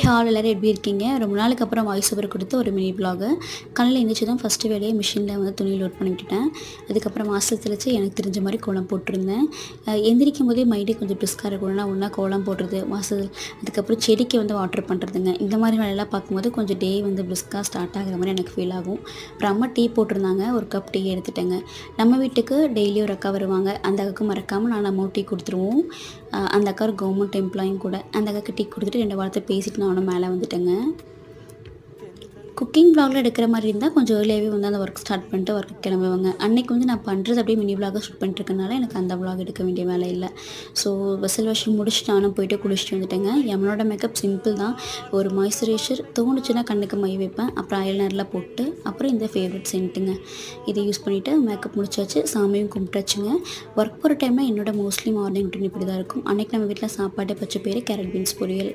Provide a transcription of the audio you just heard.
Hall எல்லோரும் எப்படி இருக்கீங்க? ரொம்ப நாளுக்கு அப்புறம் வாய்ஸ் ஓவர் கொடுத்து ஒரு மினி வ்ளாகு. காலையில எந்திரிச்சதும் ஃபஸ்ட்டு வேலையை மிஷினில் வந்து துணி லோட் பண்ணி விட்டுட்டேன். அதுக்கப்புறம் வாசல் தெளித்து எனக்கு தெரிஞ்ச மாதிரி கோலம் போட்டிருந்தேன். எந்திரிக்கும் போதே மைண்டே கொஞ்சம் பிரிஸ்காக இருக்கணும்னா ஒன்றா கோலம் போடுறது, வாசல் அதுக்கப்புறம் செடிக்கு வந்து வாட்டர் பண்ணுறதுங்க. இந்த மாதிரி வேலையெல்லாம் பார்க்கும்போது கொஞ்சம் டே வந்து பிரிஸ்காக ஸ்டார்ட் ஆகிற மாதிரி எனக்கு ஃபீல் ஆகும். அப்புறம் அம்மா டீ போட்டிருந்தாங்க, ஒரு கப் டீ எடுத்துட்டேங்க. நம்ம வீட்டுக்கு டெய்லி ஒரு அக்கா வருவாங்க. அந்த அக்காவுக்கு மறக்காமல் நான் நம்ம டீ கொடுத்துருவோம். அந்த அக்கா ஒரு கவர்மெண்ட் எம்ப்ளாயும் கூட. அந்த அக்காவுக்கு டீ கொடுத்துட்டு 2 வார்த்தை பேசிட்டு நானும் மேலே வந்துட்டேங்க. குக்கிங் வ்ளாகில் எடுக்கிற மாதிரி இருந்தால் கொஞ்சம் ஏர்லியாகவே வந்து அந்த ஒர்க் ஸ்டார்ட் பண்ணிட்டு ஒர்க்கு கிளம்புவாங்க. அன்றைக்கி வந்து நான் பண்ணுறது அப்படியே மினி வ்ளாகாக ஷூட் பண்ணிட்டுருக்கனால எனக்கு அந்த வ்ளாக் எடுக்க வேண்டிய வேலை இல்லை. ஸோ வெசல் வாஷிங் முடிச்சுட்டு நானும் போயிட்டு குளிச்சுட்டு வந்துட்டேங்க. என்னோட மேக்கப் சிம்பிள் தான். ஒரு மாய்ஸ்சரைசர் தோணுச்சுன்னா கண்ணுக்கு மை வைப்பேன், அப்புறம் ஐலைனரில் போட்டு அப்புறம் இந்த ஃபேவரட் சென்ட்டுங்க இதை யூஸ் பண்ணிவிட்டு மேக்கப் முடிச்சாச்சு, சாமியும் கும்பிட்டாச்சுங்க. ஒர்க் போகிற டைமில் என்னோட மோஸ்ட்லி மார்னிங் ரொட்டீன் இப்படி தான் இருக்கும். அன்றைக்கி நம்ம வீட்டில் சாப்பாடு பச்சை பயிறு, கேரட் பீன்ஸ் பொரியல்.